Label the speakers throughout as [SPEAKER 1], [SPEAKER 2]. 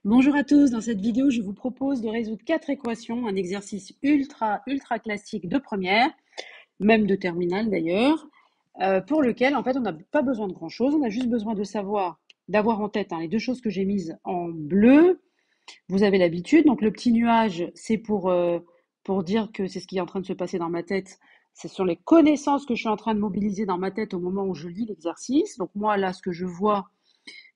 [SPEAKER 1] Bonjour à tous, dans cette vidéo, je vous propose de résoudre 4 équations, un exercice ultra classique de première, même de terminale d'ailleurs, pour lequel en fait on n'a pas besoin de grand-chose, on a juste besoin de savoir, d'avoir en tête les deux choses que j'ai mises en bleu, vous avez l'habitude, donc le petit nuage c'est pour dire que c'est ce qui est en train de se passer dans ma tête, ce sont les connaissances que je suis en train de mobiliser dans ma tête au moment où je lis l'exercice, donc moi là ce que je vois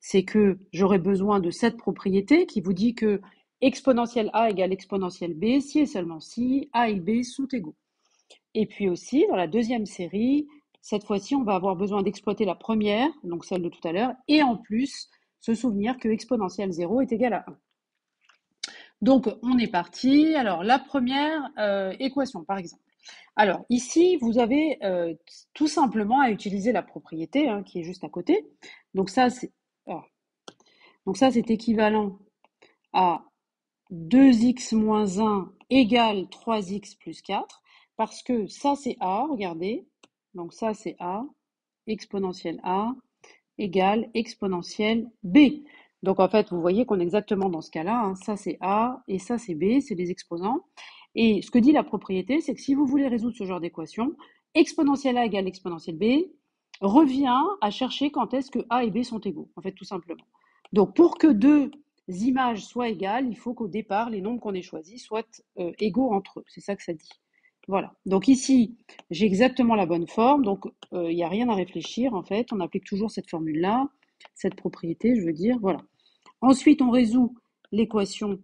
[SPEAKER 1] c'est que j'aurai besoin de cette propriété qui vous dit que exponentielle A égale exponentielle B si et seulement si A et B sont égaux. Et puis aussi, dans la deuxième série, cette fois-ci, on va avoir besoin d'exploiter la première, donc celle de tout à l'heure, et en plus, se souvenir que exponentielle 0 est égal à 1. Donc, on est parti. Alors, la première équation, par exemple. Alors, ici, vous avez tout simplement à utiliser la propriété qui est juste à côté. Donc, ça, c'est équivalent à 2x moins 1 égale 3x plus 4, parce que ça c'est A, regardez, donc ça c'est A, exponentielle A, égale exponentielle B. Donc en fait, vous voyez qu'on est exactement dans ce cas-là, ça c'est A et ça c'est B, c'est les exposants. Et ce que dit la propriété, c'est que si vous voulez résoudre ce genre d'équation, exponentielle A égale exponentielle B revient à chercher quand est-ce que A et B sont égaux, en fait tout simplement. Donc pour que deux images soient égales, il faut qu'au départ, les nombres qu'on ait choisis soient égaux entre eux. C'est ça que ça dit. Voilà. Donc ici, j'ai exactement la bonne forme. Donc il n'y a rien à réfléchir en fait. On applique toujours cette formule-là, cette propriété, je veux dire. Voilà. Ensuite, on résout l'équation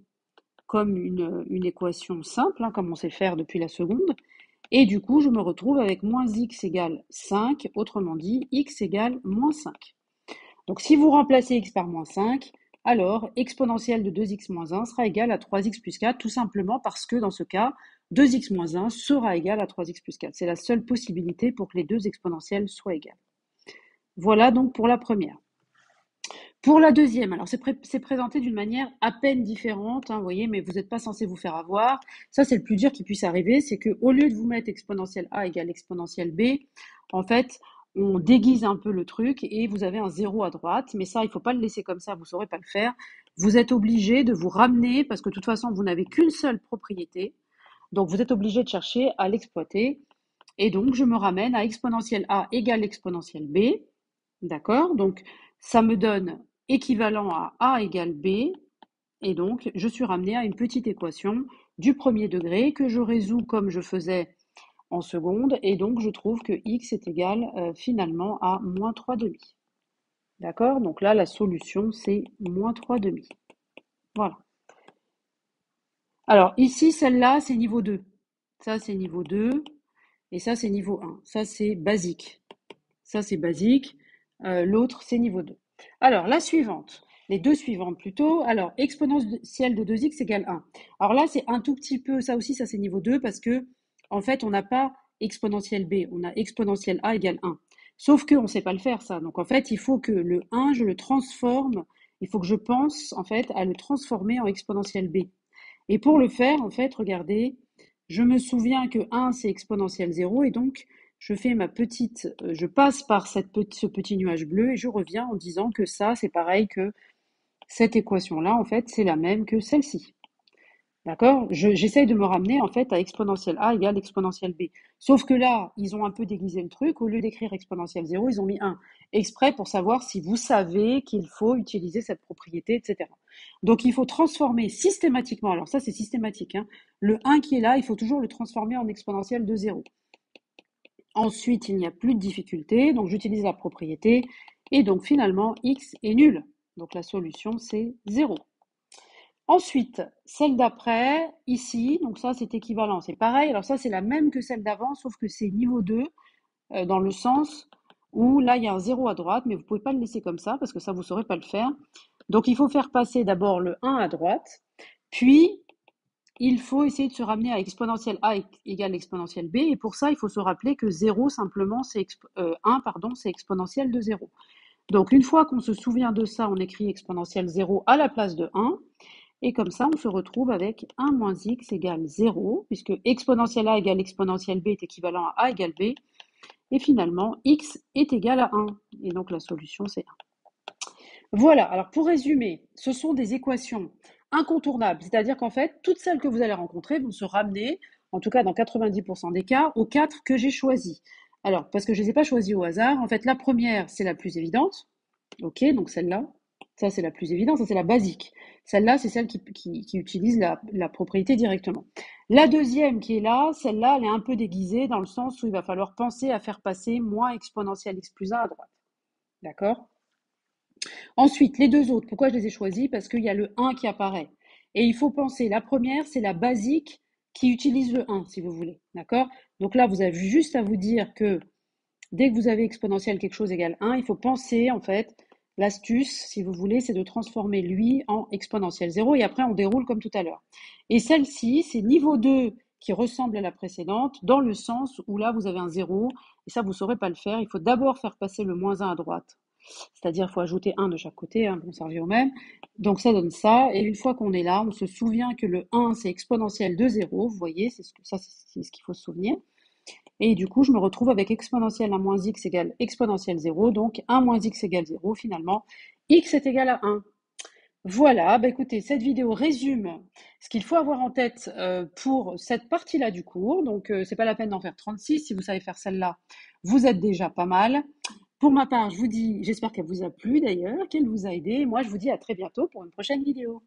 [SPEAKER 1] comme une équation simple, comme on sait faire depuis la seconde. Et du coup, je me retrouve avec moins x égale 5, autrement dit, x égale moins 5. Donc si vous remplacez x par moins 5, alors exponentielle de 2x moins 1 sera égale à 3x plus 4, tout simplement parce que dans ce cas, 2x moins 1 sera égal à 3x plus 4. C'est la seule possibilité pour que les deux exponentielles soient égales. Voilà donc pour la première. Pour la deuxième, alors c'est présenté d'une manière à peine différente, vous voyez, mais vous n'êtes pas censé vous faire avoir. Ça, c'est le plus dur qui puisse arriver, c'est qu'au lieu de vous mettre exponentielle A égale exponentielle B, en fait, on déguise un peu le truc et vous avez un 0 à droite, mais ça, il ne faut pas le laisser comme ça, vous ne saurez pas le faire. Vous êtes obligé de vous ramener, parce que de toute façon, vous n'avez qu'une seule propriété, donc vous êtes obligé de chercher à l'exploiter. Et donc, je me ramène à exponentielle A égale exponentielle B, d'accord? Donc, ça me donne équivalent à A égale B, et donc je suis ramenée à une petite équation du premier degré que je résous comme je faisais en seconde, et donc je trouve que x est égal finalement à moins 3 demi. D'accord? Donc là, la solution, c'est moins 3 demi. Voilà. Alors ici, celle-là, c'est niveau 2. Ça, c'est niveau 2, et ça, c'est niveau 1. Ça, c'est basique. Ça, c'est basique. L'autre, c'est niveau 2. Alors, la suivante. Les deux suivantes plutôt. Alors, exponentielle de 2x égale 1. Alors là, c'est un tout petit peu, ça aussi, ça c'est niveau 2 parce que, en fait, on n'a pas exponentielle b, on a exponentielle a égale 1. Sauf qu'on ne sait pas le faire, ça. Donc, en fait, il faut que le 1, je le transforme, il faut que je pense, en fait, à le transformer en exponentielle b. Et pour le faire, en fait, regardez, je me souviens que 1, c'est exponentielle 0, et donc, je passe par ce petit nuage bleu et je reviens en disant que ça, c'est pareil que cette équation-là, en fait, c'est la même que celle-ci. D'accord? J'essaye de me ramener, en fait, à exponentielle A égale exponentielle B. Sauf que là, ils ont un peu déguisé le truc. Au lieu d'écrire exponentielle 0, ils ont mis 1. Exprès pour savoir si vous savez qu'il faut utiliser cette propriété, etc. Donc, il faut transformer systématiquement, alors ça, c'est systématique, le 1 qui est là, il faut toujours le transformer en exponentielle de 0. Ensuite, il n'y a plus de difficulté, donc j'utilise la propriété, et donc finalement, x est nul. Donc la solution, c'est 0. Ensuite, celle d'après, ici, donc ça c'est équivalent, c'est pareil, alors ça c'est la même que celle d'avant, sauf que c'est niveau 2, dans le sens où là il y a un 0 à droite, mais vous ne pouvez pas le laisser comme ça, parce que ça vous ne saurez pas le faire. Donc il faut faire passer d'abord le 1 à droite, puis il faut essayer de se ramener à exponentielle A égale exponentielle B, et pour ça, il faut se rappeler que 0, simplement, 1, pardon, c'est exponentielle de 0. Donc, une fois qu'on se souvient de ça, on écrit exponentielle 0 à la place de 1, et comme ça, on se retrouve avec 1 moins x égale 0, puisque exponentielle A égale exponentielle B est équivalent à A égale B, et finalement, x est égal à 1, et donc la solution, c'est 1. Voilà, alors pour résumer, ce sont des équations incontournables, c'est-à-dire qu'en fait, toutes celles que vous allez rencontrer vont se ramener, en tout cas dans 90% des cas, aux quatre que j'ai choisis. Alors, parce que je ne les ai pas choisis au hasard, en fait, la première, c'est la plus évidente, ok, donc celle-là, ça c'est la plus évidente, ça c'est la basique. Celle-là, c'est celle qui utilise la propriété directement. La deuxième qui est là, celle-là, elle est un peu déguisée dans le sens où il va falloir penser à faire passer moins exponentielle x plus 1 à droite. D'accord? Ensuite, les deux autres, pourquoi je les ai choisis? Parce qu'il y a le 1 qui apparaît. Et il faut penser, la première, c'est la basique qui utilise le 1, si vous voulez. D'accord? Donc là, vous avez juste à vous dire que dès que vous avez exponentielle quelque chose égale 1, il faut penser, en fait, l'astuce, si vous voulez, c'est de transformer lui en exponentielle 0 et après on déroule comme tout à l'heure. Et celle-ci, c'est niveau 2 qui ressemble à la précédente, dans le sens où là, vous avez un 0, et ça, vous ne saurez pas le faire. Il faut d'abord faire passer le moins 1 à droite. C'est-à-dire, il faut ajouter 1 de chaque côté, hein, pour conserver au même. Donc, ça donne ça. Et une fois qu'on est là, on se souvient que le 1, c'est exponentielle de 0. Vous voyez, ça, c'est ce qu'il faut se souvenir. Et du coup, je me retrouve avec exponentielle 1 moins x égale exponentielle 0. Donc, 1 moins x égale 0. Finalement, x est égal à 1. Voilà, bah écoutez, cette vidéo résume ce qu'il faut avoir en tête pour cette partie-là du cours. Donc, c'est pas la peine d'en faire 36. Si vous savez faire celle-là, vous êtes déjà pas mal. Pour ma part, je vous dis, j'espère qu'elle vous a plu d'ailleurs, qu'elle vous a aidé. Et moi, je vous dis à très bientôt pour une prochaine vidéo.